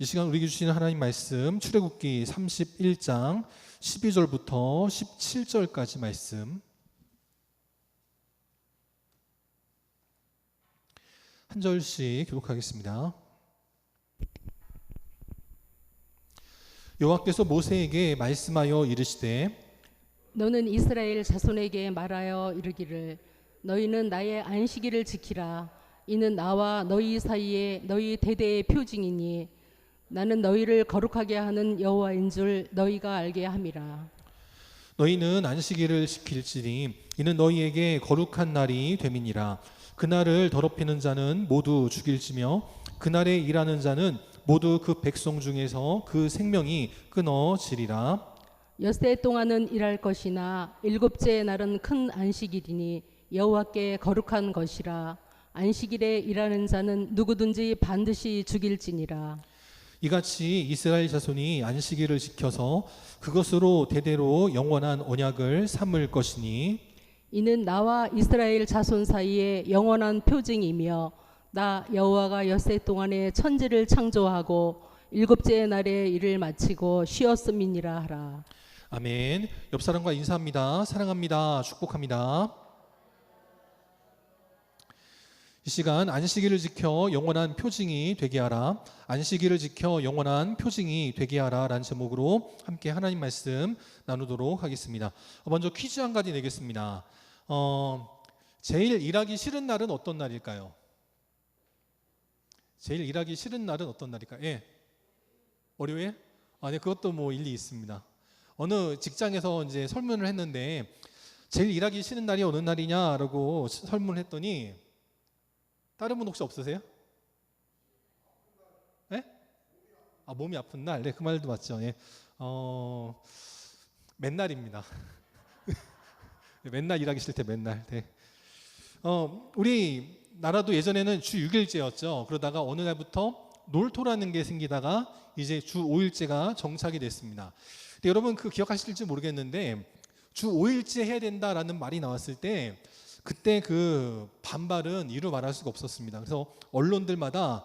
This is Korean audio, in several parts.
이 시간 우리에게 주시는 하나님 말씀 출애굽기 31장 12절부터 17절까지 말씀 한 절씩 교독하겠습니다. 여호와께서 모세에게 말씀하여 이르시되 너는 이스라엘 자손에게 말하여 이르기를 너희는 나의 안식일을 지키라. 이는 나와 너희 사이에 너희 대대의 표징이니 나는 너희를 거룩하게 하는 여호와인 줄 너희가 알게 함이라. 너희는 안식일을 지킬지니 이는 너희에게 거룩한 날이 됨이니라. 그날을 더럽히는 자는 모두 죽일지며 그날에 일하는 자는 모두 그 백성 중에서 그 생명이 끊어지리라. 엿새 동안은 일할 것이나 일곱째 날은 큰 안식일이니 여호와께 거룩한 것이라. 안식일에 일하는 자는 누구든지 반드시 죽일지니라. 이같이 이스라엘 자손이 안식일을 지켜서 그것으로 대대로 영원한 언약을 삼을 것이니 이는 나와 이스라엘 자손 사이에 영원한 표징이며 나 여호와가 엿새 동안에 천지를 창조하고 일곱째 날에 일을 마치고 쉬었음이니라 하라. 아멘. 옆 사람과 인사합니다. 사랑합니다. 축복합니다. 이 시간 안식일을 지켜 영원한 표징이 되게 하라. 안식일을 지켜 영원한 표징이 되게 하라 라는 제목으로 함께 하나님 말씀 나누도록 하겠습니다. 먼저 퀴즈 한 가지 내겠습니다. 제일 일하기 싫은 날은 어떤 날일까요? 제일 일하기 싫은 날은 어떤 날일까요? 예. 월요일? 네, 그것도 뭐 일리 있습니다. 어느 직장에서 이제 설문을 했는데 제일 일하기 싫은 날이 어느 날이냐라고 설문을 했더니 다른 분 혹시 없으세요? 네? 몸이 아픈 날. 네, 그 말도 맞죠. 예. 맨날입니다. 맨날 일하기 싫을 때 맨날. 네. 우리 나라도 예전에는 주 6일제였죠. 그러다가 어느 날부터 놀토라는 게 생기다가 이제 주 5일제가 정착이 됐습니다. 근데 여러분 그 기억하실지 모르겠는데 주 5일제 해야 된다라는 말이 나왔을 때 그때 그 반발은 이루 말할 수가 없었습니다. 그래서 언론들마다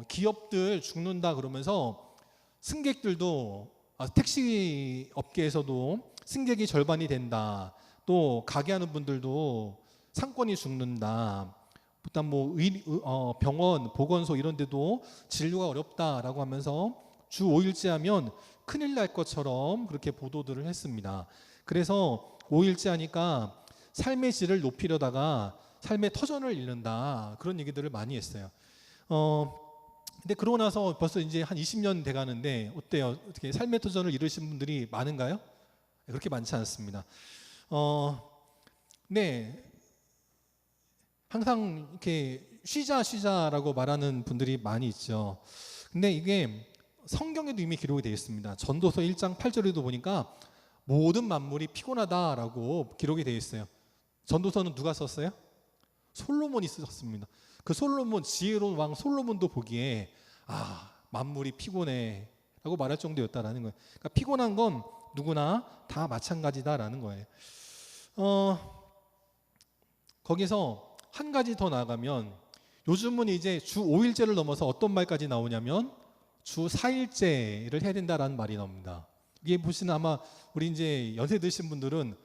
기업들 죽는다 그러면서 승객들도 택시 업계에서도 승객이 절반이 된다. 또 가게 하는 분들도 상권이 죽는다. 일단 뭐 병원, 보건소 이런 데도 진료가 어렵다라고 하면서 주 5일제 하면 큰일 날 것처럼 그렇게 보도들을 했습니다. 그래서 5일제 하니까 삶의 질을 높이려다가 삶의 터전을 잃는다. 그런 얘기들을 많이 했어요. 근데 그러고 나서 벌써 이제 한 20년 돼 가는데 어때요? 어떻게 삶의 터전을 잃으신 분들이 많은가요? 그렇게 많지 않습니다. 네. 항상 이렇게 쉬자라고 말하는 분들이 많이 있죠. 근데 이게 성경에도 이미 기록이 되어 있습니다. 전도서 1장 8절에도 보니까 모든 만물이 피곤하다라고 기록이 되어 있어요. 전도서는 누가 썼어요? 솔로몬이 쓰셨습니다. 그 솔로몬, 지혜로운 왕 솔로몬도 보기에 만물이 피곤해 라고 말할 정도였다라는 거예요. 그러니까 피곤한 건 누구나 다 마찬가지다라는 거예요. 거기서 한 가지 더 나아가면 요즘은 이제 주 5일제를 넘어서 어떤 말까지 나오냐면 주 4일제를 해야 된다라는 말이 나옵니다. 이게 보시는 아마 우리 이제 연세 드신 분들은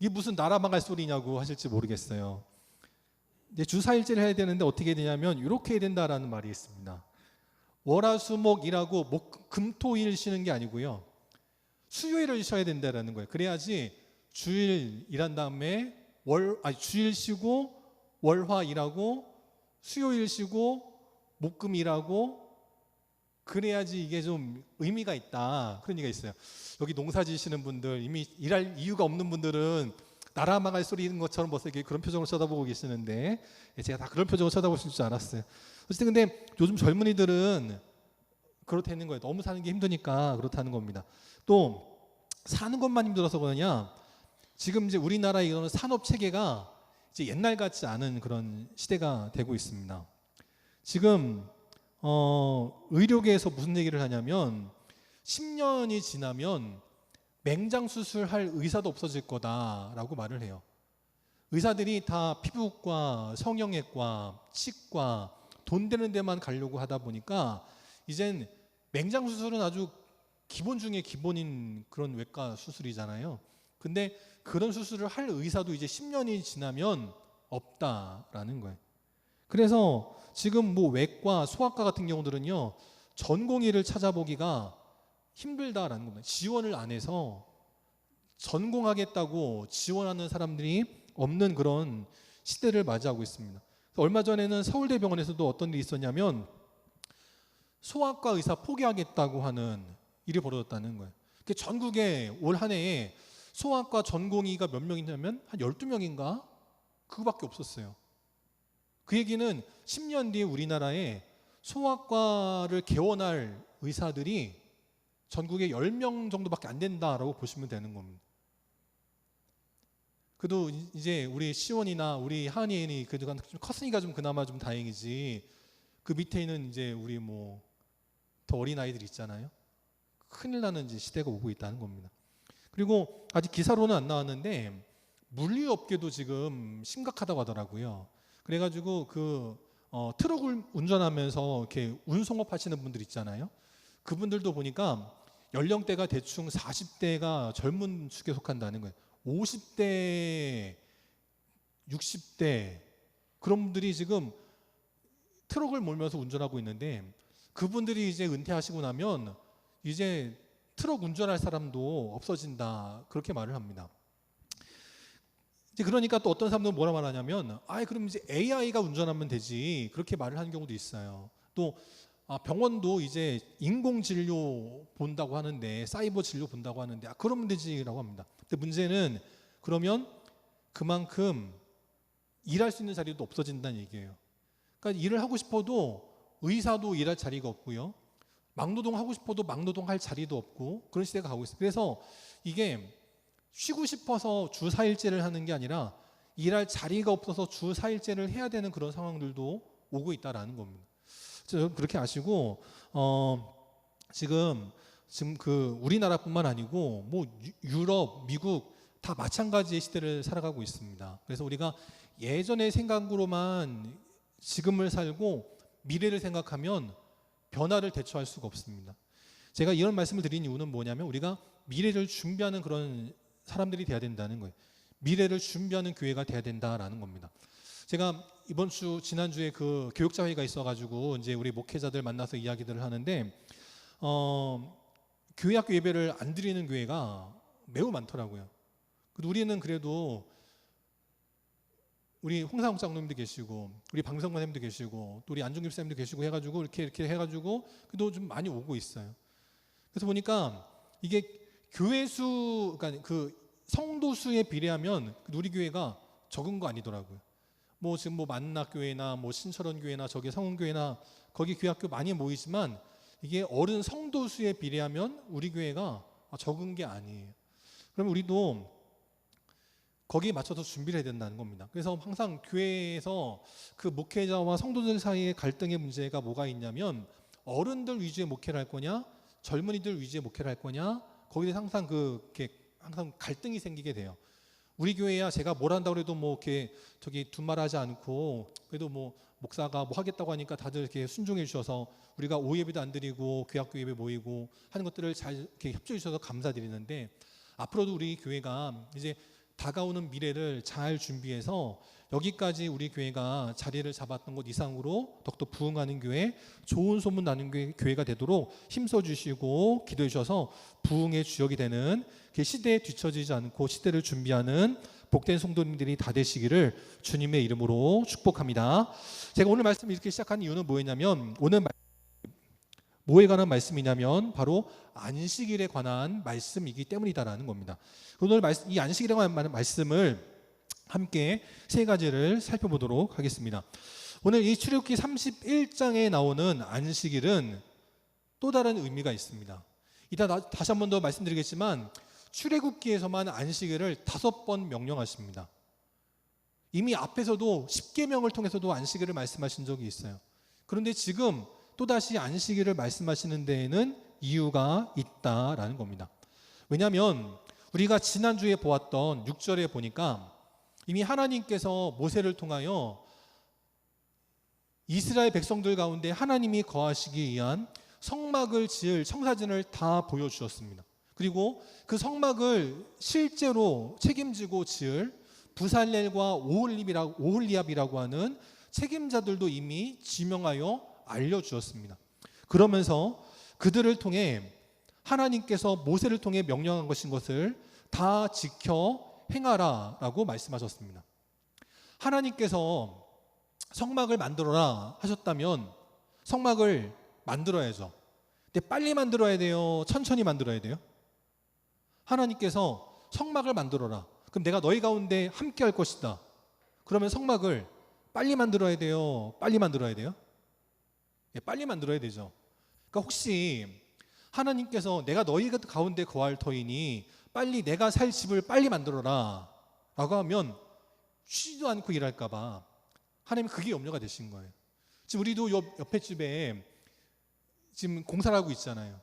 이게 무슨 나라 망할 소리냐고 하실지 모르겠어요. 이제 주 4일제를 해야 되는데 어떻게 되냐면 이렇게 해야 된다라는 말이 있습니다. 월화수목 일하고 금토일 쉬는 게 아니고요. 수요일을 쉬어야 된다라는 거예요. 그래야지 주일 일한 다음에 주일 쉬고 월화 일하고 수요일 쉬고 목금 일하고 그래야지 이게 좀 의미가 있다. 그런 얘기가 있어요. 여기 농사 지시는 분들, 이미 일할 이유가 없는 분들은 나라 망할 소리 있는 것처럼 벌써 그런 표정을 쳐다보고 계시는데 제가 다 그런 표정을 쳐다보실 줄 알았어요. 어쨌든 근데 요즘 젊은이들은 그렇다는 거예요. 너무 사는 게 힘드니까 그렇다는 겁니다. 또 사는 것만 힘들어서 그러냐? 지금 이제 우리나라 이런 산업 체계가 이제 옛날 같지 않은 그런 시대가 되고 있습니다. 지금 의료계에서 무슨 얘기를 하냐면 10년이 지나면 맹장 수술할 의사도 없어질 거다라고 말을 해요. 의사들이 다 피부과, 성형외과, 치과 돈 되는 데만 가려고 하다 보니까 이젠 맹장 수술은 아주 기본 중에 기본인 그런 외과 수술이잖아요. 근데 그런 수술을 할 의사도 이제 10년이 지나면 없다라는 거예요. 그래서 지금 뭐 외과, 소아과 같은 경우들은요, 전공의를 찾아보기가 힘들다라는 겁니다. 지원을 안 해서 전공하겠다고 지원하는 사람들이 없는 그런 시대를 맞이하고 있습니다. 얼마 전에는 서울대병원에서도 어떤 일이 있었냐면 소아과 의사 포기하겠다고 하는 일이 벌어졌다는 거예요. 전국에 올 한 해에 소아과 전공의가 몇 명이냐면 한 12명인가? 그거밖에 없었어요. 그 얘기는 10년 뒤에 우리나라에 소아과를 개원할 의사들이 전국에 10명 정도밖에 안 된다라고 보시면 되는 겁니다. 그래도 이제 우리 시원이나 우리 한이엔이 그래도 좀 컸으니까 좀 그나마 좀 다행이지. 그 밑에 있는 이제 우리 뭐 더 어린 아이들 있잖아요. 큰일 나는 이제 시대가 오고 있다는 겁니다. 그리고 아직 기사로는 안 나왔는데 물류업계도 지금 심각하다고 하더라고요. 그래가지고 트럭을 운전하면서 이렇게 운송업 하시는 분들 있잖아요. 그분들도 보니까 연령대가 대충 40대가 젊은 축에 속한다는 거예요. 50대, 60대 그런 분들이 지금 트럭을 몰면서 운전하고 있는데 그분들이 이제 은퇴하시고 나면 이제 트럭 운전할 사람도 없어진다 그렇게 말을 합니다. 이제 그러니까 또 어떤 사람들은 뭐라 말하냐면 그럼 이제 AI가 운전하면 되지 그렇게 말을 하는 경우도 있어요. 또 병원도 이제 인공진료 본다고 하는데 사이버 진료 본다고 하는데 그러면 되지라고 합니다. 근데 문제는 그러면 그만큼 일할 수 있는 자리도 없어진다는 얘기예요. 그러니까 일을 하고 싶어도 의사도 일할 자리가 없고요. 막노동 하고 싶어도 막노동 할 자리도 없고 그런 시대가 가고 있어요. 그래서 이게 쉬고 싶어서 주 4일제를 하는 게 아니라 일할 자리가 없어서 주 4일제를 해야 되는 그런 상황들도 오고 있다라는 겁니다. 그렇게 아시고 지금 그 우리나라뿐만 아니고 뭐 유럽, 미국 다 마찬가지의 시대를 살아가고 있습니다. 그래서 우리가 예전의 생각으로만 지금을 살고 미래를 생각하면 변화를 대처할 수가 없습니다. 제가 이런 말씀을 드린 이유는 뭐냐면 우리가 미래를 준비하는 그런 사람들이 돼야 된다는 거예요. 미래를 준비하는 교회가 돼야 된다라는 겁니다. 제가 지난주에 그 교육자 회의가 있어가지고 이제 우리 목회자들 만나서 이야기들을 하는데 교회 학교 예배를 안 드리는 교회가 매우 많더라고요. 우리는 그래도 우리 홍상욱 장로님도 계시고 우리 방성관 선생님도 계시고 또 우리 안중길 선생님도 계시고 해가지고 이렇게 해가지고 그래도 좀 많이 오고 있어요. 그래서 보니까 이게 교회 수 그러니까 그 성도 수에 비례하면 우리 교회가 적은 거 아니더라고요. 뭐 지금 뭐 만나교회나 뭐 신철원교회나 저기 성운교회나 거기 교회학교 많이 모이지만 이게 어른 성도 수에 비례하면 우리 교회가 적은 게 아니에요. 그럼 우리도 거기에 맞춰서 준비를 해야 된다는 겁니다. 그래서 항상 교회에서 그 목회자와 성도들 사이의 갈등의 문제가 뭐가 있냐면 어른들 위주의 목회를 할 거냐 젊은이들 위주의 목회를 할 거냐 거기에 항상 그렇게 항상 갈등이 생기게 돼요. 우리 교회야 제가 뭘 한다고 해도 뭐 이렇게 저기 두말하지 않고 그래도 뭐 목사가 뭐 하겠다고 하니까 다들 이렇게 순종해 주셔서 우리가 오예배도 안 드리고 교학교 예배 모이고 하는 것들을 잘 이렇게 협조해 주셔서 감사드리는데 앞으로도 우리 교회가 이제 다가오는 미래를 잘 준비해서 여기까지 우리 교회가 자리를 잡았던 것 이상으로 더욱더 부흥하는 교회, 좋은 소문 나는 교회가 되도록 힘써 주시고 기도해 주셔서 부흥의 주역이 되는 시대에 뒤처지지 않고 시대를 준비하는 복된 성도님들이 다 되시기를 주님의 이름으로 축복합니다. 제가 오늘 말씀을 이렇게 시작한 이유는 뭐였냐면 오늘 뭐에 관한 말씀이냐면 바로 안식일에 관한 말씀이기 때문이다라는 겁니다. 오늘 이 안식일에 관한 말씀을 함께 세 가지를 살펴보도록 하겠습니다. 오늘 이 출애굽기 31장에 나오는 안식일은 또 다른 의미가 있습니다. 이따 다시 한 번 더 말씀드리겠지만 출애굽기에서만 안식일을 5번 명령하십니다. 이미 앞에서도 십계명을 통해서도 안식일을 말씀하신 적이 있어요. 그런데 지금 또다시 안식일을 말씀하시는 데에는 이유가 있다라는 겁니다. 왜냐하면 우리가 지난주에 보았던 6절에 보니까 이미 하나님께서 모세를 통하여 이스라엘 백성들 가운데 하나님이 거하시기 위한 성막을 지을 청사진을 다 보여주었습니다. 그리고 그 성막을 실제로 책임지고 지을 부살렐과 오홀리압이라고 하는 책임자들도 이미 지명하여 알려주었습니다. 그러면서 그들을 통해 하나님께서 모세를 통해 명령한 것을 다 지켜 행하라라고 말씀하셨습니다. 하나님께서 성막을 만들어라 하셨다면 성막을 만들어야죠. 근데 빨리 만들어야 돼요? 천천히 만들어야 돼요? 하나님께서 성막을 만들어라. 그럼 내가 너희 가운데 함께 할 것이다. 그러면 성막을 빨리 만들어야 돼요? 빨리 만들어야 돼요? 예, 빨리 만들어야 되죠. 그러니까 혹시 하나님께서 내가 너희 가운데 거할 터이니 빨리 내가 살 집을 빨리 만들어라 라고 하면 쉬지도 않고 일할까 봐 하나님 그게 염려가 되신 거예요. 지금 우리도 옆에 집에 지금 공사를 하고 있잖아요.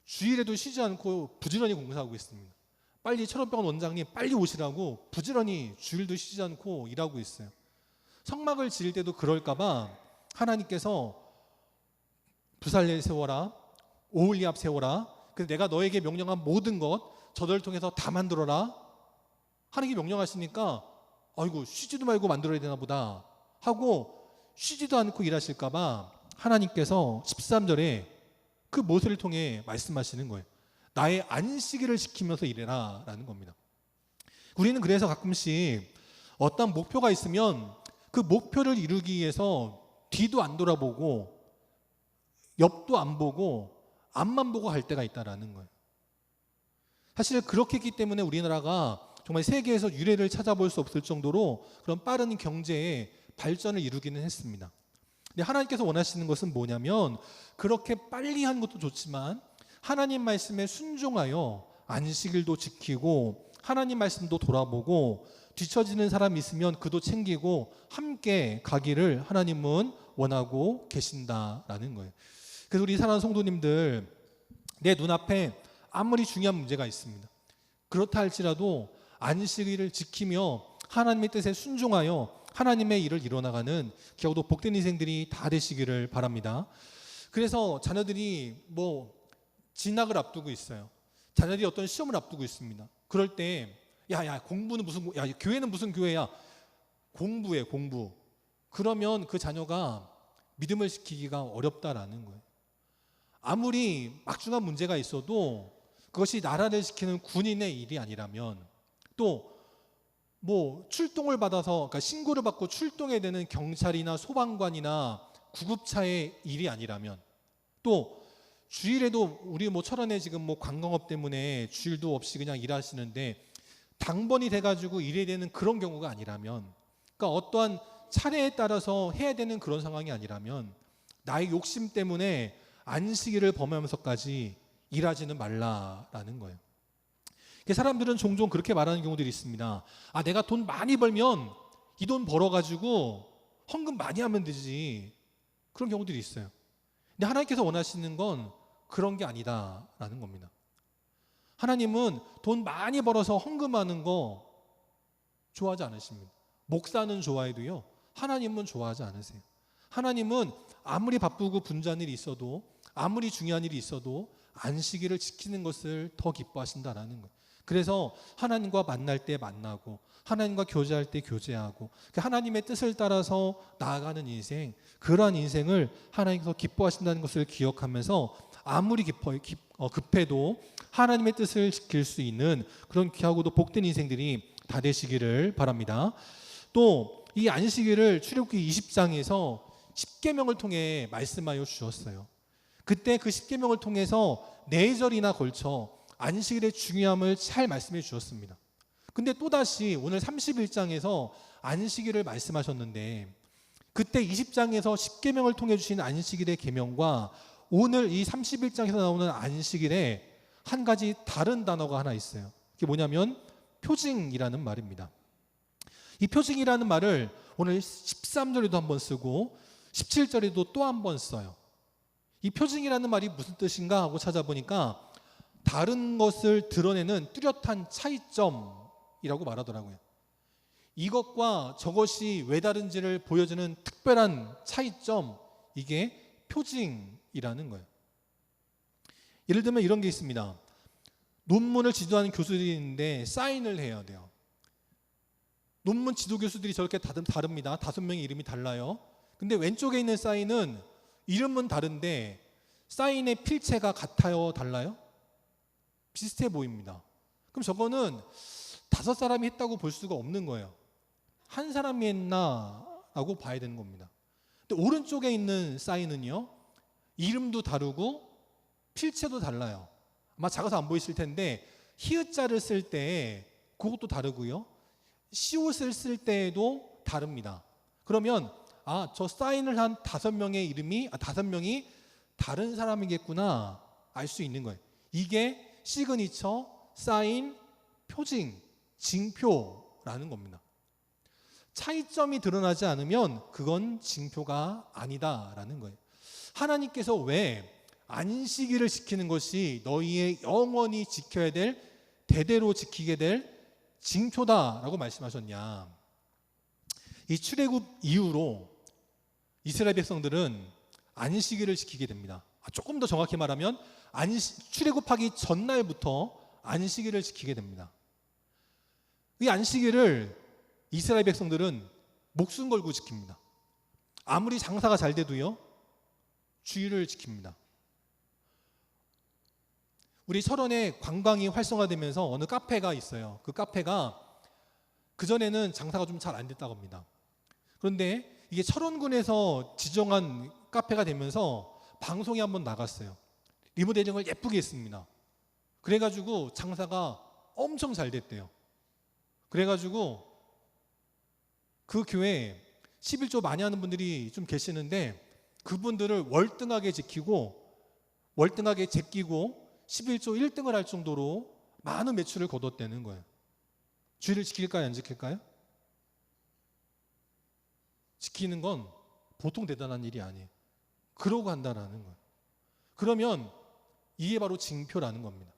주일에도 쉬지 않고 부지런히 공사하고 있습니다. 빨리 철원병원 원장님 빨리 오시라고 부지런히 주일도 쉬지 않고 일하고 있어요. 성막을 지을 때도 그럴까 봐 하나님께서 부살렐 세워라, 오홀리압 세워라. 그래서 내가 너에게 명령한 모든 것 저들을 통해서 다 만들어라. 하나님이 명령하시니까 아이고 쉬지도 말고 만들어야 되나 보다 하고 쉬지도 않고 일하실까 봐 하나님께서 13절에 그 모세를 통해 말씀하시는 거예요. 나의 안식일을 지키면서 일해라 라는 겁니다. 우리는 그래서 가끔씩 어떤 목표가 있으면 그 목표를 이루기 위해서 뒤도 안 돌아보고 옆도 안 보고 앞만 보고 갈 때가 있다라는 거예요. 사실 그렇게 했기 때문에 우리나라가 정말 세계에서 유례를 찾아볼 수 없을 정도로 그런 빠른 경제의 발전을 이루기는 했습니다. 근데 하나님께서 원하시는 것은 뭐냐면 그렇게 빨리 하는 것도 좋지만 하나님 말씀에 순종하여 안식일도 지키고 하나님 말씀도 돌아보고 뒤처지는 사람이 있으면 그도 챙기고 함께 가기를 하나님은 원하고 계신다라는 거예요. 그래서 우리 사랑하는 성도님들, 내 눈앞에 아무리 중요한 문제가 있습니다. 그렇다 할지라도 안식일을 지키며 하나님의 뜻에 순종하여 하나님의 일을 이뤄나가는 기하고도 복된 인생들이 다 되시기를 바랍니다. 그래서 자녀들이 진학을 앞두고 있어요. 자녀들이 어떤 시험을 앞두고 있습니다. 그럴 때 공부는 교회는 무슨 교회야? 공부해 공부. 그러면 그 자녀가 믿음을 지키기가 어렵다라는 거예요. 아무리 막중한 문제가 있어도 그것이 나라를 지키는 군인의 일이 아니라면 또 출동을 받아서 그러니까 신고를 받고 출동해야 되는 경찰이나 소방관이나 구급차의 일이 아니라면 또 주일에도 우리 철원에 지금 관광업 때문에 주일도 없이 그냥 일하시는데 당번이 돼가지고 일해야 되는 그런 경우가 아니라면 그러니까 어떠한 차례에 따라서 해야 되는 그런 상황이 아니라면 나의 욕심 때문에 안식일을 범하면서까지 일하지는 말라라는 거예요. 사람들은 종종 그렇게 말하는 경우들이 있습니다. 내가 돈 많이 벌면 이 돈 벌어가지고 헌금 많이 하면 되지. 그런 경우들이 있어요. 근데 하나님께서 원하시는 건 그런 게 아니다라는 겁니다. 하나님은 돈 많이 벌어서 헌금하는 거 좋아하지 않으십니다. 목사는 좋아해도요. 하나님은 좋아하지 않으세요. 하나님은 아무리 바쁘고 분주한 일이 있어도 아무리 중요한 일이 있어도 안식일을 지키는 것을 더 기뻐하신다라는 거예요. 그래서 하나님과 만날 때 만나고 하나님과 교제할 때 교제하고 하나님의 뜻을 따라서 나아가는 인생, 그러한 인생을 하나님께서 기뻐하신다는 것을 기억하면서 아무리 급해도 하나님의 뜻을 지킬 수 있는 그런 귀하고도 복된 인생들이 다 되시기를 바랍니다. 또 이 안식일을 출애굽기 20장에서 10계명을 통해 말씀하여 주셨어요. 그때 그 10계명을 통해서 4절이나 걸쳐 안식일의 중요함을 잘 말씀해 주셨습니다. 근데 또다시 오늘 31장에서 안식일을 말씀하셨는데 그때 20장에서 10계명을 통해 주신 안식일의 계명과 오늘 이 31장에서 나오는 안식일에 한 가지 다른 단어가 하나 있어요. 그게 뭐냐면 표징이라는 말입니다. 이 표징이라는 말을 오늘 13절에도 한번 쓰고 17절에도 또 한 번 써요. 이 표징이라는 말이 무슨 뜻인가 하고 찾아보니까 다른 것을 드러내는 뚜렷한 차이점이라고 말하더라고요. 이것과 저것이 왜 다른지를 보여주는 특별한 차이점, 이게 표징이라는 거예요. 예를 들면 이런 게 있습니다. 논문을 지도하는 교수들이 있는데 사인을 해야 돼요. 논문 지도 교수들이 저렇게 다릅니다. 5명의 이름이 달라요. 근데 왼쪽에 있는 사인은 이름은 다른데 사인의 필체가 같아요? 달라요? 비슷해 보입니다. 그럼 저거는 5사람이 했다고 볼 수가 없는 거예요. 한 사람이 했나 라고 봐야 되는 겁니다. 근데 오른쪽에 있는 사인은요, 이름도 다르고 필체도 달라요. 아마 작아서 안 보이실 텐데 히읗자를 쓸 때 그것도 다르고요, 시옷을 쓸 때에도 다릅니다. 그러면 저 사인을 한 5명이 다른 사람이겠구나 알 수 있는 거예요. 이게 시그니처, 사인, 표징, 징표라는 겁니다. 차이점이 드러나지 않으면 그건 징표가 아니다라는 거예요. 하나님께서 왜 안식일을 지키는 것이 너희의 영원히 지켜야 될, 대대로 지키게 될 징표다라고 말씀하셨냐. 이 출애굽 이후로 이스라엘 백성들은 안식일을 지키게 됩니다. 조금 더 정확히 말하면 출애굽하기 전날부터 안식일을 지키게 됩니다. 이 안식일을 이스라엘 백성들은 목숨 걸고 지킵니다. 아무리 장사가 잘 돼도요, 주일을 지킵니다. 우리 철원에 관광이 활성화되면서 어느 카페가 있어요. 그 카페가 그전에는 장사가 좀 잘 안 됐다고 합니다. 그런데 이게 철원군에서 지정한 카페가 되면서 방송에 한번 나갔어요. 리모델링을 예쁘게 했습니다. 그래가지고 장사가 엄청 잘 됐대요. 그래가지고 그 교회에 11조 많이 하는 분들이 좀 계시는데 그분들을 월등하게 지키고 월등하게 제끼고 11조 1등을 할 정도로 많은 매출을 거뒀다는 거예요. 주일을 지킬까요? 안 지킬까요? 지키는 건 보통 대단한 일이 아니에요. 그러고 한다라는 거예요. 그러면 이게 바로 징표라는 겁니다.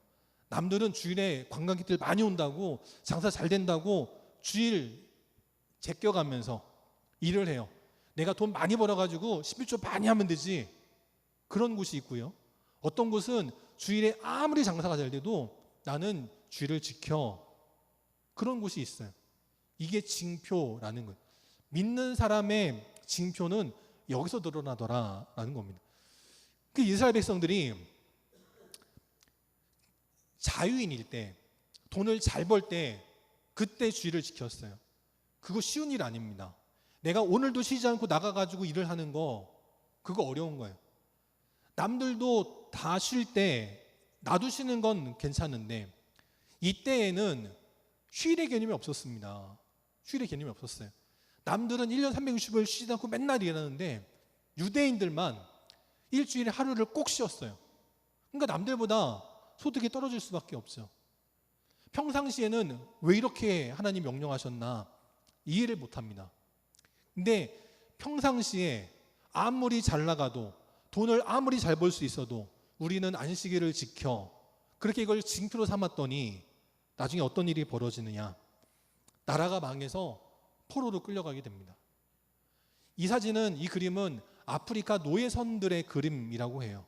남들은 주일에 관광객들 많이 온다고, 장사 잘 된다고 주일 제껴가면서 일을 해요. 내가 돈 많이 벌어가지고 11조 많이 하면 되지. 그런 곳이 있고요. 어떤 곳은 주일에 아무리 장사가 잘 돼도 나는 주일을 지켜. 그런 곳이 있어요. 이게 징표라는 거예요. 믿는 사람의 징표는 여기서 드러나더라라는 겁니다. 그 이스라엘 백성들이 자유인일 때, 돈을 잘 벌 때 그때 주일을 지켰어요. 그거 쉬운 일 아닙니다. 내가 오늘도 쉬지 않고 나가가지고 일을 하는 거, 그거 어려운 거예요. 남들도 다 쉴 때 나도 쉬는 건 괜찮은데 이때에는 휴일의 개념이 없었습니다. 휴일의 개념이 없었어요. 남들은 1년 365일 쉬지 않고 맨날 일하는데 유대인들만 일주일에 하루를 꼭 쉬었어요. 그러니까 남들보다 소득이 떨어질 수밖에 없죠. 평상시에는 왜 이렇게 하나님 명령하셨나 이해를 못합니다. 근데 평상시에 아무리 잘 나가도, 돈을 아무리 잘 벌 수 있어도 우리는 안식일을 지켜, 그렇게 이걸 징표로 삼았더니 나중에 어떤 일이 벌어지느냐. 나라가 망해서 포로로 끌려가게 됩니다. 이 사진은, 이 그림은 아프리카 노예선들의 그림이라고 해요.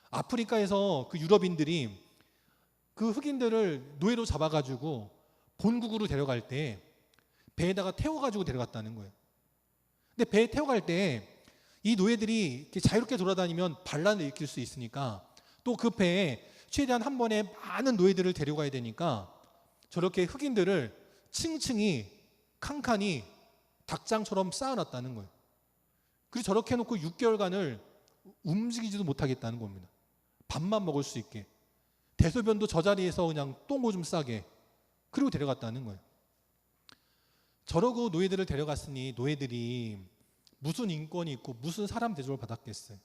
아프리카에서 그 유럽인들이 그 흑인들을 노예로 잡아가지고 본국으로 데려갈 때 배에다가 태워가지고 데려갔다는 거예요. 근데 배에 태워갈 때 이 노예들이 이렇게 자유롭게 돌아다니면 반란을 일으킬 수 있으니까, 또 그 배에 최대한 한 번에 많은 노예들을 데려가야 되니까 저렇게 흑인들을 층층이 칸칸이 닭장처럼 쌓아놨다는 거예요. 그리고 저렇게 해놓고 6개월간을 움직이지도 못하겠다는 겁니다. 밥만 먹을 수 있게, 대소변도 저 자리에서 그냥 똥오줌 싸게, 그리고 데려갔다는 거예요. 저러고 노예들을 데려갔으니 노예들이 무슨 인권이 있고 무슨 사람 대접을 받았겠어요.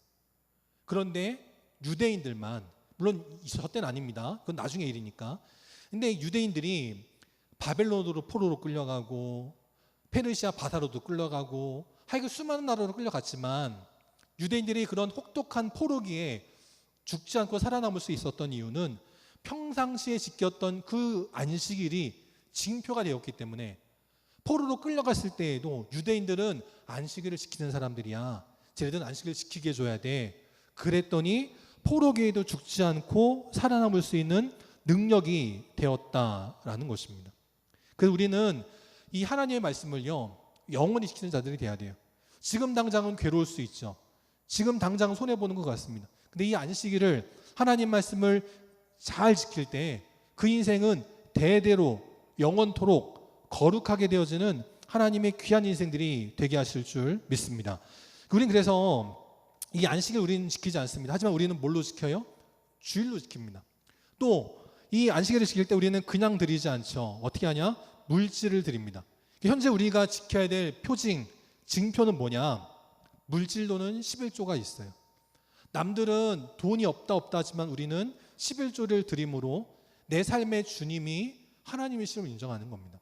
그런데 유대인들만, 물론 저 때는 아닙니다. 그건 나중에 일이니까. 근데 유대인들이 바벨론으로 포로로 끌려가고 페르시아 바사로도 끌려가고 하여간 수많은 나라로 끌려갔지만 유대인들이 그런 혹독한 포로기에 죽지 않고 살아남을 수 있었던 이유는 평상시에 지켰던 그 안식일이 징표가 되었기 때문에, 포로로 끌려갔을 때에도 유대인들은 안식일을 지키는 사람들이야, 쟤네들은 안식일을 지키게 해줘야 돼. 그랬더니 포로기에도 죽지 않고 살아남을 수 있는 능력이 되었다라는 것입니다. 그래서 우리는 이 하나님의 말씀을요, 영원히 지키는 자들이 돼야 돼요. 지금 당장은 괴로울 수 있죠. 지금 당장 손해보는 것 같습니다. 근데 이 안식일을, 하나님 말씀을 잘 지킬 때 그 인생은 대대로 영원토록 거룩하게 되어지는 하나님의 귀한 인생들이 되게 하실 줄 믿습니다. 우리는 그래서 이 안식일 우리는 지키지 않습니다. 하지만 우리는 뭘로 지켜요? 주일로 지킵니다. 또 이 안식일을 지킬 때 우리는 그냥 드리지 않죠. 어떻게 하냐? 물질을 드립니다. 현재 우리가 지켜야 될 표징, 징표는 뭐냐? 물질로는 11조가 있어요. 남들은 돈이 없다 하지만 우리는 11조를 드림으로 내 삶의 주님이 하나님이심을 인정하는 겁니다.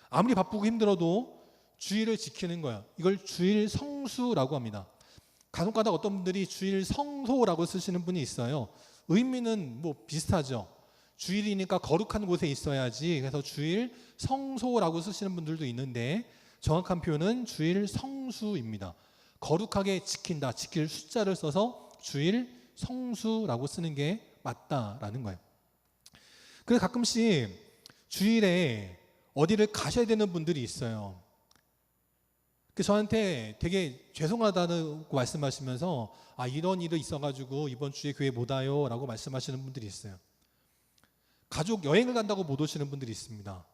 아무리 바쁘고 힘들어도 주일을 지키는 거야. 이걸 주일 성수라고 합니다. 간혹가다 어떤 분들이 주일 성소라고 쓰시는 분이 있어요. 의미는 뭐 비슷하죠. 주일이니까 거룩한 곳에 있어야지. 그래서 주일 성소라고 쓰시는 분들도 있는데 정확한 표현은 주일 성수입니다. 거룩하게 지킨다, 지킬 숫자를 써서 주일 성수라고 쓰는 게 맞다라는 거예요. 그래서 가끔씩 주일에 어디를 가셔야 되는 분들이 있어요. 그래서 저한테 되게 죄송하다고 말씀하시면서 이런 일이 있어가지고 이번 주에 교회 못 와요 라고 말씀하시는 분들이 있어요. 가족 여행을 간다고 못 오시는 분들이 있습니다.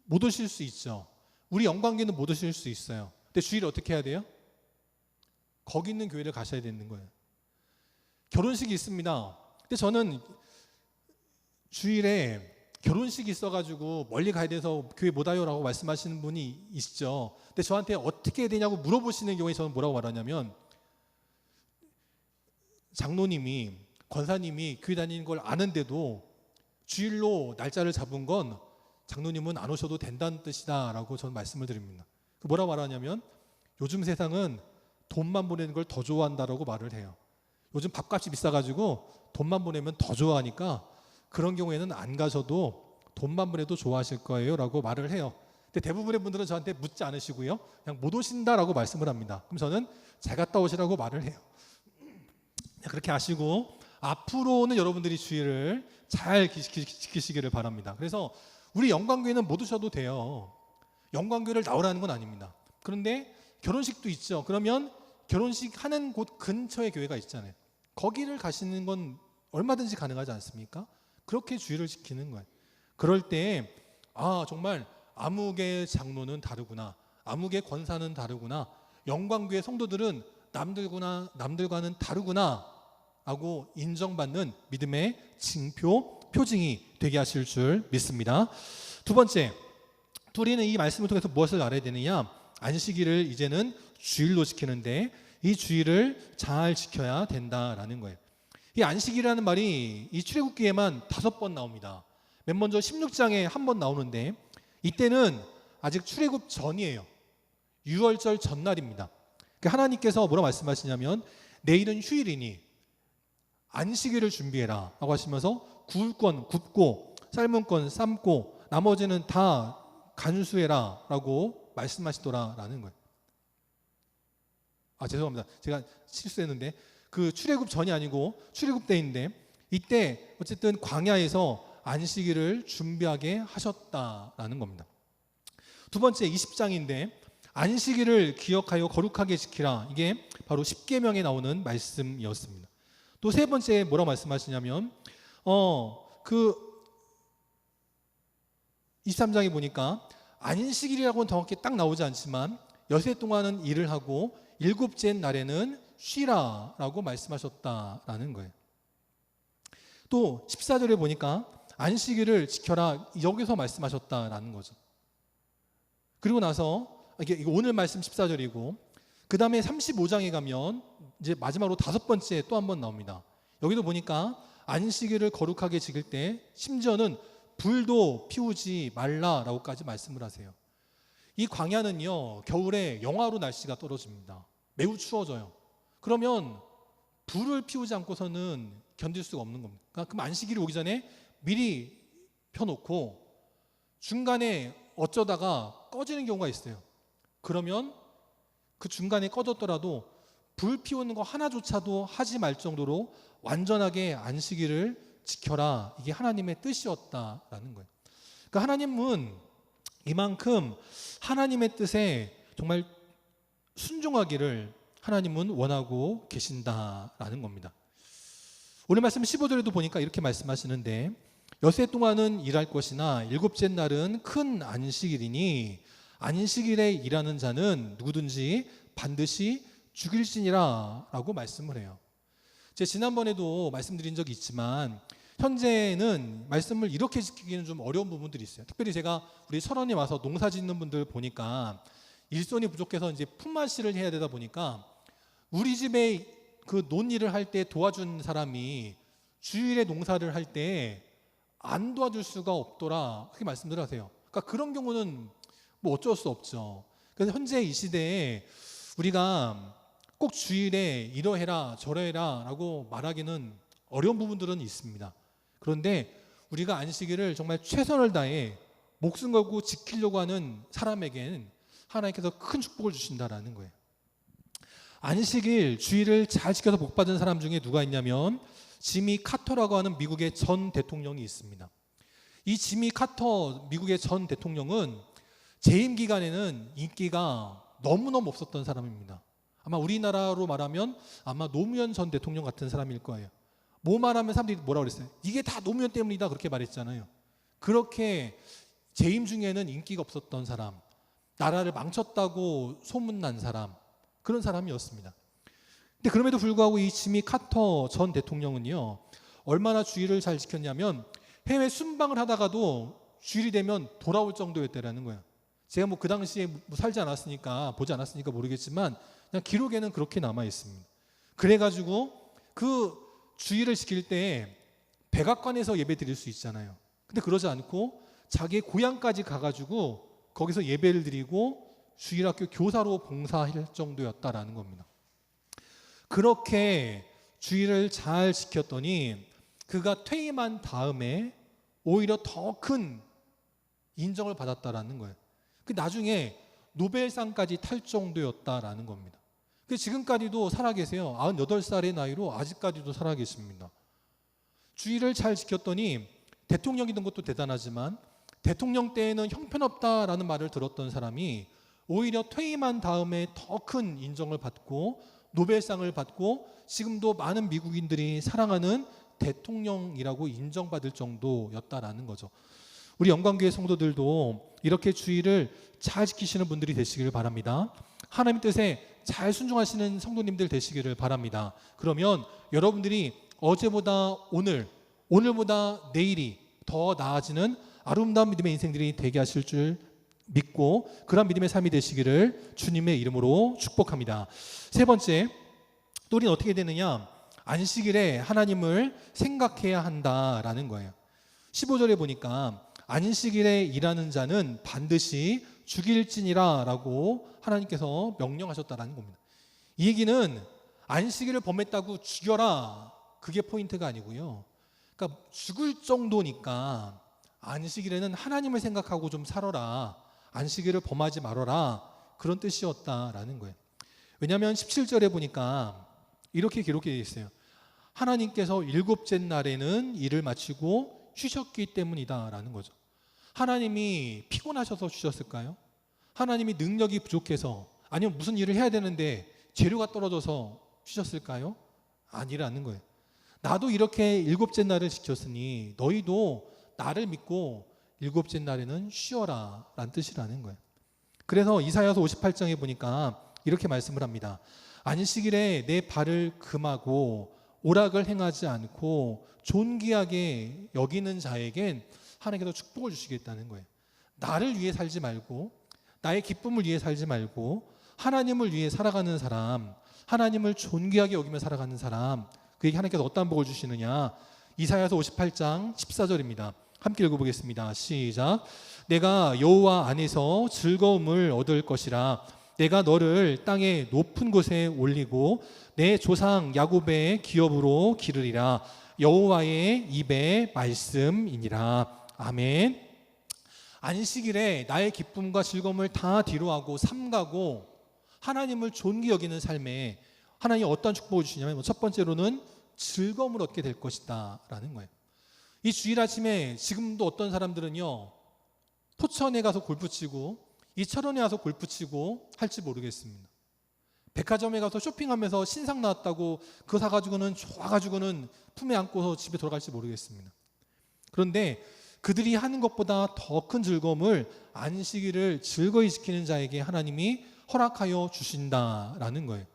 못 오실 수 있죠. 우리 영광교회는 못 오실 수 있어요. 근데 주일에 어떻게 해야 돼요? 거기 있는 교회를 가셔야 되는 거예요. 결혼식이 있습니다. 근데 저는 주일에 결혼식이 있어가지고 멀리 가야 돼서 교회 못 와요라고 말씀하시는 분이 있죠. 근데 저한테 어떻게 해야 되냐고 물어보시는 경우에 저는 뭐라고 말하냐면, 장로님이, 권사님이 교회 다니는 걸 아는데도 주일로 날짜를 잡은 건 장로님은 안 오셔도 된다는 뜻이다 라고 저는 말씀을 드립니다. 뭐라고 말하냐면, 요즘 세상은 돈만 보내는 걸 더 좋아한다라고 말을 해요. 요즘 밥값이 비싸가지고 돈만 보내면 더 좋아하니까 그런 경우에는 안 가셔도 돈만 보내도 좋아하실 거예요 라고 말을 해요. 근데 대부분의 분들은 저한테 묻지 않으시고요, 그냥 못 오신다라고 말씀을 합니다. 그럼 저는 잘 갔다 오시라고 말을 해요. 그렇게 하시고 앞으로는 여러분들이 주일을 잘 지키시기를 바랍니다. 그래서 우리 영광교회는 못 오셔도 돼요. 영광교회를 나오라는 건 아닙니다. 그런데 결혼식도 있죠. 그러면 결혼식 하는 곳 근처에 교회가 있잖아요. 거기를 가시는 건 얼마든지 가능하지 않습니까? 그렇게 주일을 지키는 거예요. 그럴 때 정말 아무개 장로는 다르구나, 아무개 권사는 다르구나, 영광교회 성도들은 남들과는 다르구나 하고 인정받는 믿음의 징표, 표징이 되게 하실 줄 믿습니다. 두 번째, 우리는 이 말씀을 통해서 무엇을 알아야 되느냐? 안식일을 이제는 주일로 지키는데 이 주일을 잘 지켜야 된다라는 거예요. 이 안식일이라는 말이 이 출애굽기에만 5번 나옵니다. 맨 먼저 16장에 한 번 나오는데 이때는 아직 출애굽 전이에요. 유월절 전날입니다. 하나님께서 뭐라고 말씀하시냐면, 내일은 휴일이니 안식일을 준비해라 라고 하시면서 구울 건 굽고 삶은 건 삶고 나머지는 다 간수해라 라고 말씀하시더라라는 거예요. 죄송합니다. 제가 실수했는데 그 출애굽 전이 아니고 출애굽 때인데, 이때 어쨌든 광야에서 안식일을 준비하게 하셨다라는 겁니다. 두 번째 20장인데 안식일을 기억하여 거룩하게 지키라, 이게 바로 십계명에 나오는 말씀이었습니다. 또 세 번째 뭐라고 말씀하시냐면 23장에 보니까 안식일이라고는 정확히 딱 나오지 않지만 여세 동안은 일을 하고 일곱째 날에는 쉬라라고 말씀하셨다라는 거예요. 또 14절에 보니까 안식일을 지켜라, 여기서 말씀하셨다라는 거죠. 그리고 나서 이게 오늘 말씀 14절이고, 그 다음에 35장에 가면 이제 마지막으로 5번째 또 한 번 나옵니다. 여기도 보니까 안식일을 거룩하게 지킬 때 심지어는 불도 피우지 말라라고까지 말씀을 하세요. 이 광야는요, 겨울에 영하로 날씨가 떨어집니다. 매우 추워져요. 그러면 불을 피우지 않고서는 견딜 수가 없는 겁니다. 그럼 안식일이 오기 전에 미리 펴놓고 중간에 어쩌다가 꺼지는 경우가 있어요. 그러면 그 중간에 꺼졌더라도 불 피우는 거 하나조차도 하지 말 정도로 완전하게 안식일을 지켜라. 이게 하나님의 뜻이었다라는 거예요. 그러니까 하나님은 이만큼 하나님의 뜻에 정말 순종하기를 하나님은 원하고 계신다라는 겁니다. 오늘 말씀 15절에도 보니까 이렇게 말씀하시는데 여세 동안은 일할 것이나 일곱째 날은 큰 안식일이니 안식일에 일하는 자는 누구든지 반드시 죽일지니라 라고 말씀을 해요. 제가 지난번에도 말씀드린 적이 있지만 현재는 말씀을 이렇게 지키기는 좀 어려운 부분들이 있어요. 특별히 제가 우리 설원에 와서 농사 짓는 분들 보니까 일손이 부족해서 이제 품앗이를 해야 되다 보니까 우리 집에 그 논일을 할 때 도와준 사람이 주일에 농사를 할 때 안 도와줄 수가 없더라. 그렇게 말씀들 하세요. 그러니까 그런 경우는 뭐 어쩔 수 없죠. 그래서 현재 이 시대에 우리가 꼭 주일에 이러해라 저러해라 라고 말하기는 어려운 부분들은 있습니다. 그런데 우리가 안식일을 정말 최선을 다해 목숨 걸고 지키려고 하는 사람에게는 하나님께서 큰 축복을 주신다라는 거예요. 안식일 주일을 잘 지켜서 복 받은 사람 중에 누가 있냐면 지미 카터라고 하는 미국의 전 대통령이 있습니다. 이 지미 카터 미국의 전 대통령은 재임 기간에는 인기가 너무너무 없었던 사람입니다. 아마 우리나라로 말하면 아마 노무현 전 대통령 같은 사람일 거예요. 뭐 말하면 사람들이 뭐라고 그랬어요? 이게 다 노무현 때문이다 그렇게 말했잖아요. 그렇게 재임 중에는 인기가 없었던 사람, 나라를 망쳤다고 소문난 사람, 그런 사람이었습니다. 근데 그럼에도 불구하고 이 지미 카터 전 대통령은요, 얼마나 주일을 잘 지켰냐면 해외 순방을 하다가도 주일이 되면 돌아올 정도였다라는 거예요. 제가 뭐 그 당시에 살지 않았으니까 보지 않았으니까 모르겠지만 그냥 기록에는 그렇게 남아 있습니다. 그래가지고 그 주일을 지킬 때 백악관에서 예배 드릴 수 있잖아요. 근데 그러지 않고 자기의 고향까지 가가지고 거기서 예배를 드리고 주일학교 교사로 봉사할 정도였다라는 겁니다. 그렇게 주일을 잘 지켰더니 그가 퇴임한 다음에 오히려 더 큰 인정을 받았다라는 거예요. 그 나중에 노벨상까지 탈 정도였다라는 겁니다. 그 지금까지도 살아계세요. 98살의 나이로 아직까지도 살아계십니다. 주일을 잘 지켰더니 대통령이 된 것도 대단하지만 대통령 때에는 형편없다라는 말을 들었던 사람이 오히려 퇴임한 다음에 더 큰 인정을 받고 노벨상을 받고 지금도 많은 미국인들이 사랑하는 대통령이라고 인정받을 정도였다라는 거죠. 우리 영광교회 성도들도 이렇게 주일을 잘 지키시는 분들이 되시기를 바랍니다. 하나님 뜻에 잘 순종하시는 성도님들 되시기를 바랍니다. 그러면 여러분들이 어제보다 오늘보다 내일이 더 나아지는 아름다운 믿음의 인생들이 되게 하실 줄 믿고 그런 믿음의 삶이 되시기를 주님의 이름으로 축복합니다. 세 번째, 또 우리는 어떻게 되느냐? 안식일에 하나님을 생각해야 한다라는 거예요. 15절에 보니까 안식일에 일하는 자는 반드시 죽일지니라 라고 하나님께서 명령하셨다라는 겁니다. 이 얘기는 안식일을 범했다고 죽여라, 그게 포인트가 아니고요. 그러니까 죽을 정도니까 안식일에는 하나님을 생각하고 좀 살아라, 안식일을 범하지 말아라, 그런 뜻이었다라는 거예요. 왜냐하면 17절에 보니까 이렇게 기록되어 있어요. 하나님께서 일곱째 날에는 일을 마치고 쉬셨기 때문이다라는 거죠. 하나님이 피곤하셔서 쉬셨을까요? 하나님이 능력이 부족해서, 아니면 무슨 일을 해야 되는데 재료가 떨어져서 쉬셨을까요? 아니라는 거예요. 나도 이렇게 일곱째 날을 지켰으니 너희도 나를 믿고 일곱째 날에는 쉬어라 라는 뜻이라는 거예요. 그래서 이사야서 58장에 보니까 이렇게 말씀을 합니다. 안식일에 내 발을 금하고 오락을 행하지 않고 존귀하게 여기는 자에겐 하나님께서 축복을 주시겠다는 거예요. 나를 위해 살지 말고 나의 기쁨을 위해 살지 말고 하나님을 위해 살아가는 사람, 하나님을 존귀하게 여기며 살아가는 사람, 그에게 하나님께서 어떤 복을 주시느냐? 이사야서 58장 14절입니다. 함께 읽어보겠습니다. 시작. 내가 여호와 안에서 즐거움을 얻을 것이라. 내가 너를 땅의 높은 곳에 올리고 내 조상 야곱의 기업으로 기르리라. 여호와의 입의 말씀이니라. 아멘. 안식일에 나의 기쁨과 즐거움을 다 뒤로하고 삼가고 하나님을 존귀 여기는 삶에 하나님이 어떤 축복을 주시냐면 첫 번째로는 즐거움을 얻게 될 것이다 라는 거예요. 이 주일 아침에 지금도 어떤 사람들은요, 포천에 가서 골프 치고 이 철원에 가서 골프 치고 할지 모르겠습니다. 백화점에 가서 쇼핑하면서 신상 나왔다고 그거 사가지고는 좋아가지고는 품에 안고서 집에 돌아갈지 모르겠습니다. 그런데 그들이 하는 것보다 더 큰 즐거움을 안식일을 즐거이 지키는 자에게 하나님이 허락하여 주신다라는 거예요.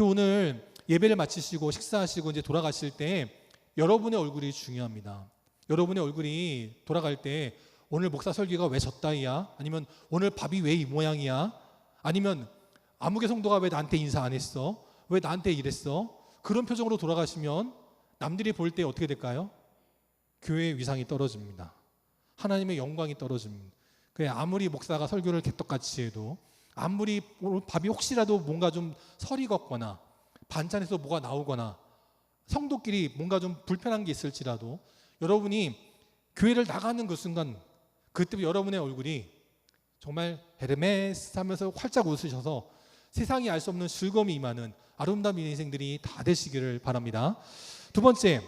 오늘 예배를 마치시고 식사하시고 이제 돌아가실 때 여러분의 얼굴이 중요합니다. 여러분의 얼굴이 돌아갈 때 오늘 목사 설교가 왜 졌다이야? 아니면 오늘 밥이 왜 이 모양이야? 아니면 아무개 성도가 왜 나한테 인사 안 했어? 왜 나한테 이랬어? 그런 표정으로 돌아가시면 남들이 볼 때 어떻게 될까요? 교회의 위상이 떨어집니다. 하나님의 영광이 떨어집니다. 그래, 아무리 목사가 설교를 개떡같이 해도, 아무리 오늘 밥이 혹시라도 뭔가 좀 설이 걷거나 반찬에서 뭐가 나오거나 성도끼리 뭔가 좀 불편한 게 있을지라도 여러분이 교회를 나가는 그 순간 그때 여러분의 얼굴이 정말 헤르메스 하면서 활짝 웃으셔서 세상이 알 수 없는 즐거움이 임하는 아름다운 인생들이 다 되시기를 바랍니다. 두 번째,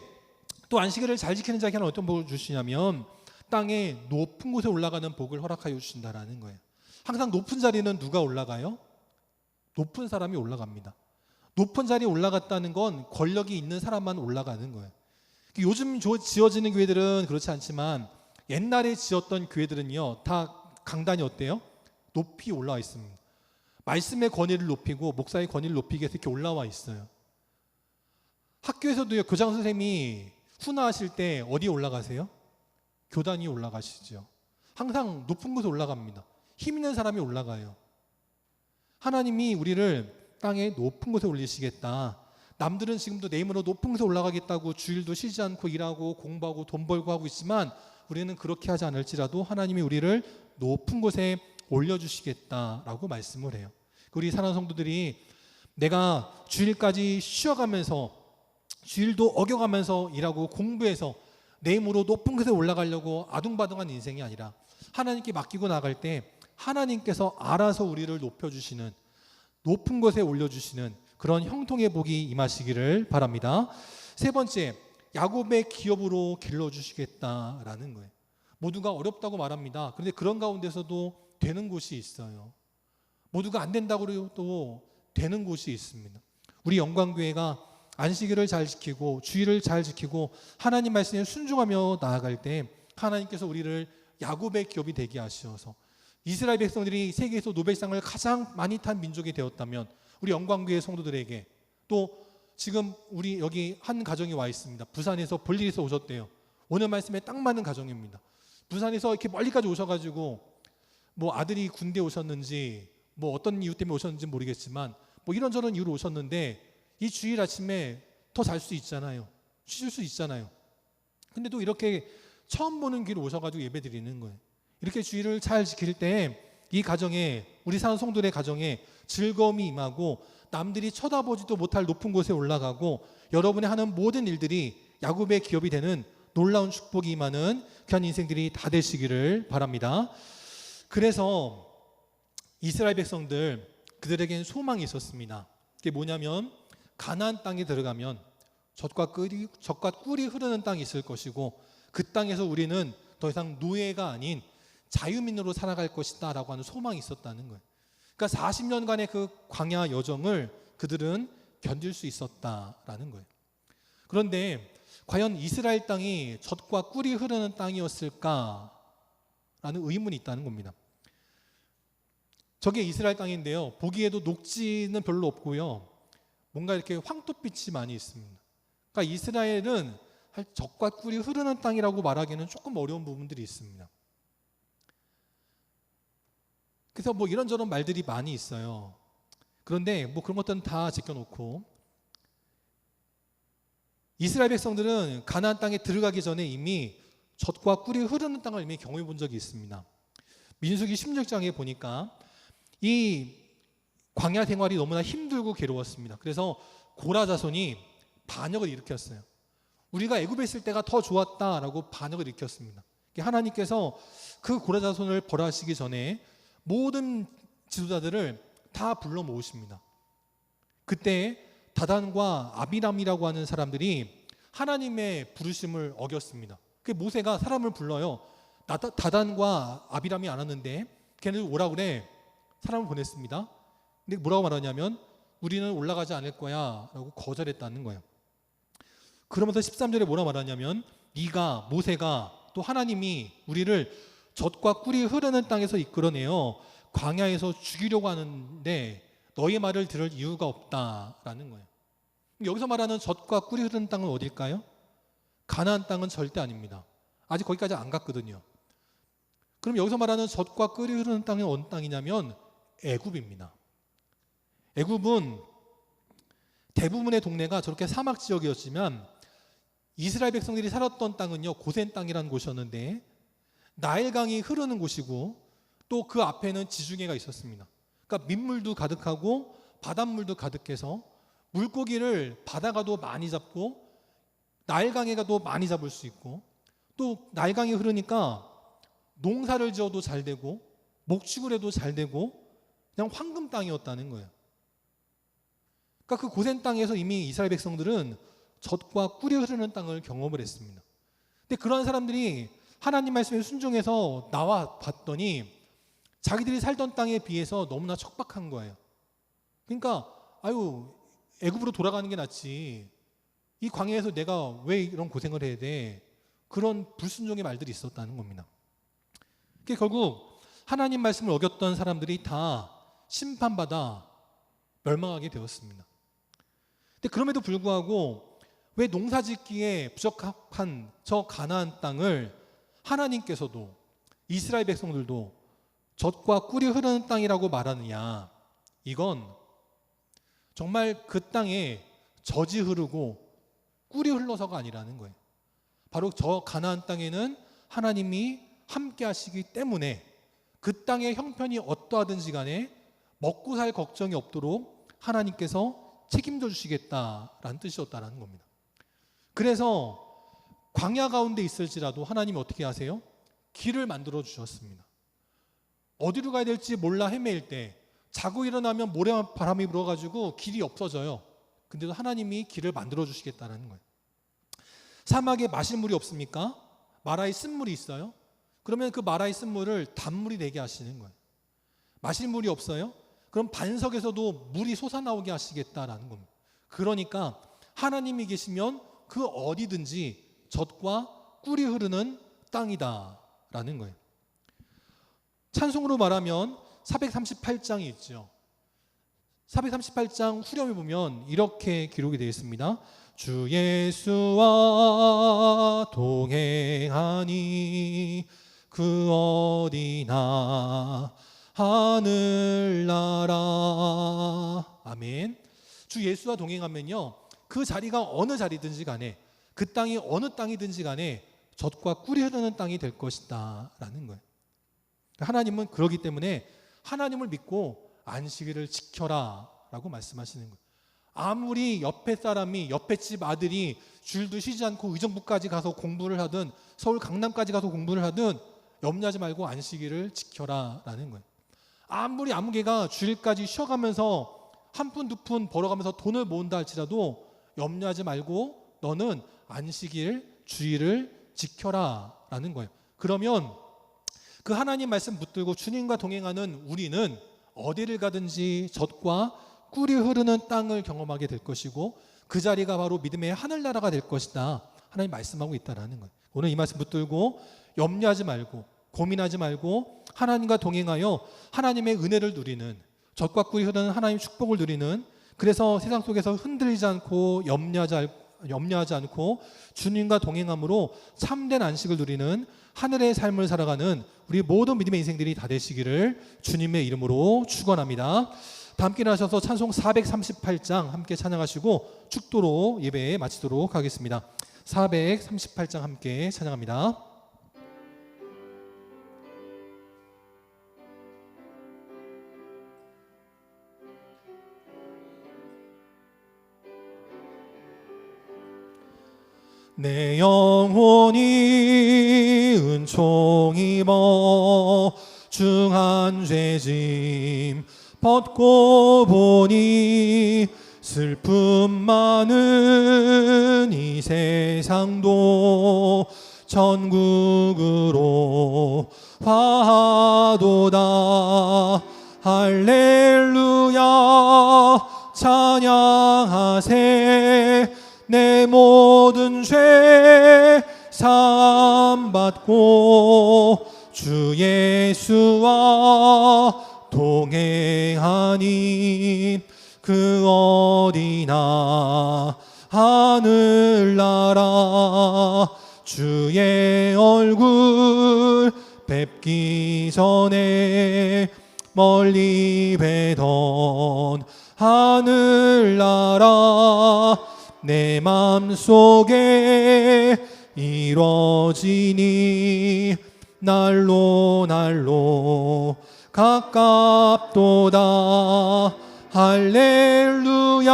또 안식일을 잘 지키는 자에게는 어떤 복을 주시냐면 땅에 높은 곳에 올라가는 복을 허락하여 주신다라는 거예요. 항상 높은 자리는 누가 올라가요? 높은 사람이 올라갑니다. 높은 자리에 올라갔다는 건 권력이 있는 사람만 올라가는 거예요. 요즘 지어지는 교회들은 그렇지 않지만 옛날에 지었던 교회들은요, 다 강단이 어때요? 높이 올라와 있습니다. 말씀의 권위를 높이고 목사의 권위를 높이기 위해서 이렇게 올라와 있어요. 학교에서도요, 교장 선생님이 훈화하실 때 어디에 올라가세요? 교단 위에 올라가시죠. 항상 높은 곳에 올라갑니다. 힘 있는 사람이 올라가요. 하나님이 우리를 땅에 높은 곳에 올리시겠다. 남들은 지금도 내 힘으로 높은 곳에 올라가겠다고 주일도 쉬지 않고 일하고 공부하고 돈 벌고 하고 있지만 우리는 그렇게 하지 않을지라도 하나님이 우리를 높은 곳에 올려주시겠다라고 말씀을 해요. 우리 사랑하는 성도들이 내가 주일까지 쉬어가면서 주일도 어겨가면서 일하고 공부해서 내 힘으로 높은 곳에 올라가려고 아둥바둥한 인생이 아니라 하나님께 맡기고 나갈 때 하나님께서 알아서 우리를 높여주시는, 높은 곳에 올려주시는 그런 형통의 복이 임하시기를 바랍니다. 세 번째, 야곱의 기업으로 길러주시겠다라는 거예요. 모두가 어렵다고 말합니다. 그런데 그런 가운데서도 되는 곳이 있어요. 모두가 안 된다고 해도 되는 곳이 있습니다. 우리 영광교회가 안식일을 잘 지키고 주일을 잘 지키고 하나님 말씀에 순종하며 나아갈 때 하나님께서 우리를 야곱의 기업이 되게 하시어서 이스라엘 백성들이 세계에서 노벨상을 가장 많이 탄 민족이 되었다면 우리 영광교회 성도들에게, 또 지금 우리 여기 한 가정이 와 있습니다. 부산에서 볼일에서 오셨대요. 오늘 말씀에 딱 맞는 가정입니다. 부산에서 이렇게 멀리까지 오셔가지고 뭐 아들이 군대 오셨는지 뭐 어떤 이유 때문에 오셨는지 모르겠지만 뭐 이런저런 이유로 오셨는데 이 주일 아침에 더 잘 수 있잖아요. 쉬실 수 있잖아요. 근데 또 이렇게 처음 보는 길로 오셔가지고 예배 드리는 거예요. 이렇게 주일을 잘 지킬 때 이 가정에, 우리 사는 성도들의 가정에 즐거움이 임하고 남들이 쳐다보지도 못할 높은 곳에 올라가고 여러분이 하는 모든 일들이 야곱의 기업이 되는 놀라운 축복이 임하는 귀한 인생들이 다 되시기를 바랍니다. 그래서 이스라엘 백성들, 그들에겐 소망이 있었습니다. 그게 뭐냐면 가나안 땅에 들어가면 젖과 꿀이 흐르는 땅이 있을 것이고 그 땅에서 우리는 더 이상 노예가 아닌 자유민으로 살아갈 것이다 라고 하는 소망이 있었다는 거예요. 그러니까 40년간의 그 광야 여정을 그들은 견딜 수 있었다라는 거예요. 그런데 과연 이스라엘 땅이 젖과 꿀이 흐르는 땅이었을까라는 의문이 있다는 겁니다. 저게 이스라엘 땅인데요, 보기에도 녹지는 별로 없고요, 뭔가 이렇게 황토빛이 많이 있습니다. 그러니까 이스라엘은 젖과 꿀이 흐르는 땅이라고 말하기는 조금 어려운 부분들이 있습니다. 그래서 뭐 이런저런 말들이 많이 있어요. 그런데 뭐 그런 것들은 다 제껴놓고 이스라엘 백성들은 가나안 땅에 들어가기 전에 이미 젖과 꿀이 흐르는 땅을 이미 경험해 본 적이 있습니다. 민수기 16장에 보니까 이 광야 생활이 너무나 힘들고 괴로웠습니다. 그래서 고라 자손이 반역을 일으켰어요. 우리가 애굽에 있을 때가 더 좋았다라고 반역을 일으켰습니다. 하나님께서 그 고라 자손을 벌하시기 전에 모든 지도자들을 다 불러 모으십니다. 그때 다단과 아비람이라고 하는 사람들이 하나님의 부르심을 어겼습니다. 그 모세가 사람을 불러요. 다단과 아비람이 안 왔는데 걔네들 오라 그래. 사람을 보냈습니다. 근데 뭐라고 말하냐면 우리는 올라가지 않을 거야 라고 거절했다는 거예요. 그러면서 13절에 뭐라 말하냐면 네가 모세가 또 하나님이 우리를 젖과 꿀이 흐르는 땅에서 이끌어내어 광야에서 죽이려고 하는데 너희 말을 들을 이유가 없다라는 거예요. 여기서 말하는 젖과 꿀이 흐르는 땅은 어딜까요? 가나안 땅은 절대 아닙니다. 아직 거기까지 안 갔거든요. 그럼 여기서 말하는 젖과 꿀이 흐르는 땅은 어느 땅이냐면 애굽입니다. 애굽은 대부분의 동네가 저렇게 사막 지역이었지만 이스라엘 백성들이 살았던 땅은요 고센 땅이라는 곳이었는데 나일강이 흐르는 곳이고 또 그 앞에는 지중해가 있었습니다. 그러니까 민물도 가득하고 바닷물도 가득해서 물고기를 바다가도 많이 잡고 나일강에 가도 많이 잡을 수 있고 또 나일강이 흐르니까 농사를 지어도 잘 되고 목축을 해도 잘 되고 그냥 황금 땅이었다는 거예요. 그러니까 그 고센 땅에서 이미 이스라엘 백성들은 젖과 꿀이 흐르는 땅을 경험을 했습니다. 근데 그러한 사람들이 하나님 말씀에 순종해서 나와 봤더니 자기들이 살던 땅에 비해서 너무나 척박한 거예요. 그러니까 아유 애굽으로 돌아가는 게 낫지. 이 광야에서 내가 왜 이런 고생을 해야 돼? 그런 불순종의 말들이 있었다는 겁니다. 그게 결국 하나님 말씀을 어겼던 사람들이 다 심판받아 멸망하게 되었습니다. 근데 그럼에도 불구하고 왜 농사짓기에 부적합한 저 가나안 땅을 하나님께서도 이스라엘 백성들도 젖과 꿀이 흐르는 땅이라고 말하느냐? 이건 정말 그 땅에 젖이 흐르고 꿀이 흘러서가 아니라는 거예요. 바로 저 가나안 땅에는 하나님이 함께 하시기 때문에 그 땅의 형편이 어떠하든지 간에 먹고 살 걱정이 없도록 하나님께서 책임져 주시겠다라는 뜻이었다는 겁니다. 그래서 광야 가운데 있을지라도 하나님이 어떻게 하세요? 길을 만들어 주셨습니다. 어디로 가야 될지 몰라 헤매일 때 자고 일어나면 모래바람이 불어가지고 길이 없어져요. 근데도 하나님이 길을 만들어 주시겠다는 거예요. 사막에 마실 물이 없습니까? 마라의 쓴물이 있어요. 그러면 그 마라의 쓴물을 단물이 되게 하시는 거예요. 마실 물이 없어요? 그럼 반석에서도 물이 솟아나오게 하시겠다라는 겁니다. 그러니까 하나님이 계시면 그 어디든지 젖과 꿀이 흐르는 땅이다라는 거예요. 찬송으로 말하면 438장이 있죠. 438장 후렴에 보면 이렇게 기록이 되어 있습니다. 주 예수와 동행하니 그 어디나 하늘나라. 아멘. 주 예수와 동행하면요 그 자리가 어느 자리든지 간에 그 땅이 어느 땅이든지 간에 젖과 꿀이 흐르는 땅이 될 것이다 라는 거예요. 하나님은 그러기 때문에 하나님을 믿고 안식일을 지켜라 라고 말씀하시는 거예요. 아무리 옆에 사람이 옆에 집 아들이 주일도 쉬지 않고 의정부까지 가서 공부를 하든 서울 강남까지 가서 공부를 하든 염려하지 말고 안식일을 지켜라 라는 거예요. 아무리 아무개가 주일까지 쉬어가면서 한 푼 두 푼 벌어가면서 돈을 모은다 할지라도 염려하지 말고 너는 안식일 주일을 지켜라 라는 거예요. 그러면 그 하나님 말씀 붙들고 주님과 동행하는 우리는 어디를 가든지 젖과 꿀이 흐르는 땅을 경험하게 될 것이고 그 자리가 바로 믿음의 하늘나라가 될 것이다. 하나님 말씀하고 있다라는 거예요. 오늘 이 말씀 붙들고 염려하지 말고 고민하지 말고 하나님과 동행하여 하나님의 은혜를 누리는 젖과 꿀이 흐르는 하나님의 축복을 누리는 그래서 세상 속에서 흔들리지 않고 염려하지 않고 주님과 동행함으로 참된 안식을 누리는 하늘의 삶을 살아가는 우리 모든 믿음의 인생들이 다 되시기를 주님의 이름으로 축원합니다. 다 함께 나셔서 찬송 438장 함께 찬양하시고 축도로 예배 마치도록 하겠습니다. 438장 함께 찬양합니다. 내 영혼이 은총 입어 중한 죄짐 벗고 보니 슬픔 많은 이 세상도 천국으로 화하도다. 할렐루야 찬양하세. 내 모든 죄 사함받고 주 예수와 동행하니 그 어디나 하늘나라. 주의 얼굴 뵙기 전에 멀리 뵈던 하늘나라. 내 맘속에 이루어지니 날로 날로 가깝도다. 할렐루야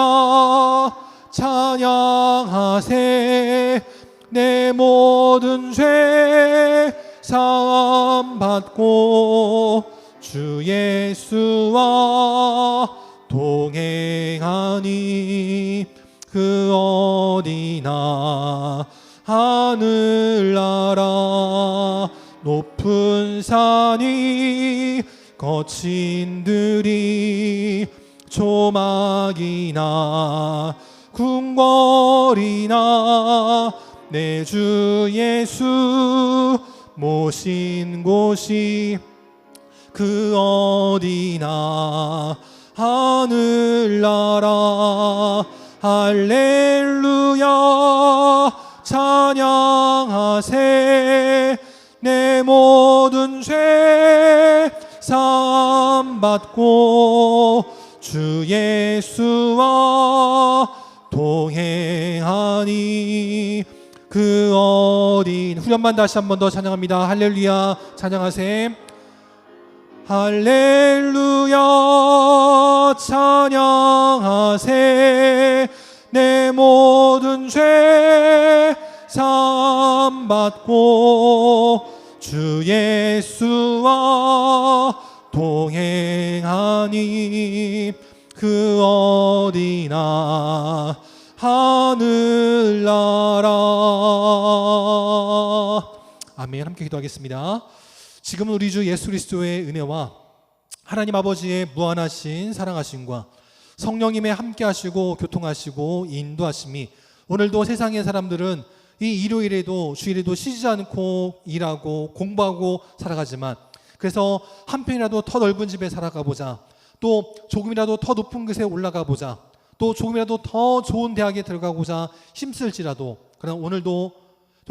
찬양하세. 내 모든 죄 사함받고 주 예수와 동행하니 그 어디나 하늘나라. 높은 산이 거친 들이 조막이나 궁궐이나 내 주 예수 모신 곳이 그 어디나 하늘나라. 할렐루야 찬양하세. 내 모든 죄 사함받고 주 예수와 동행하니 그 어딘. 후렴만 다시 한 번 더 찬양합니다. 할렐루야 찬양하세. 할렐루야 찬양하세. 내 모든 죄 사함받고 주 예수와 동행하니 그 어디나 하늘나라. 아멘. 함께 기도하겠습니다. 지금은 우리 주 예수 그리스도의 은혜와 하나님 아버지의 무한하신 사랑하심과 성령님의 함께하시고 교통하시고 인도하심이 오늘도 세상의 사람들은 이 일요일에도 주일에도 쉬지 않고 일하고 공부하고 살아가지만, 그래서 한편이라도 더 넓은 집에 살아가 보자, 또 조금이라도 더 높은 곳에 올라가 보자, 또 조금이라도 더 좋은 대학에 들어가고자 힘쓸지라도, 그러나 오늘도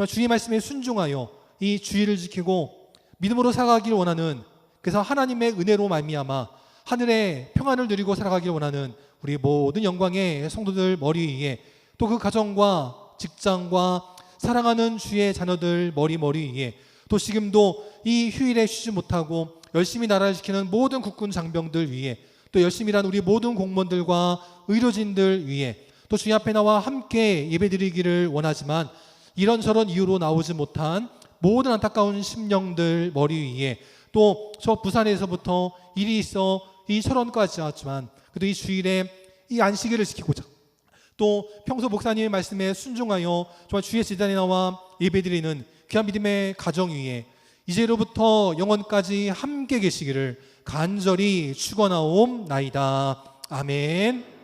주의 말씀에 순종하여 이 주의를 지키고 믿음으로 살아가기를 원하는, 그래서 하나님의 은혜로 말미암아 하늘의 평안을 누리고 살아가기를 원하는 우리 모든 영광의 성도들 머리 위에, 또 그 가정과 직장과 사랑하는 주의 자녀들 머리 위에, 또 지금도 이 휴일에 쉬지 못하고 열심히 나라를 지키는 모든 국군 장병들 위에, 또 열심히 일하는 우리 모든 공무원들과 의료진들 위에, 또 주님 앞에 나와 함께 예배드리기를 원하지만 이런저런 이유로 나오지 못한 모든 안타까운 심령들 머리 위에, 또 저 부산에서부터 일이 있어 이 철원까지 왔지만 그래도 이 주일에 이 안식일을 지키고자, 또 평소 목사님의 말씀에 순종하여 정말 주의 제단에 나와 예배드리는 귀한 믿음의 가정 위에 이제로부터 영원까지 함께 계시기를 간절히 축원하옵나이다. 아멘.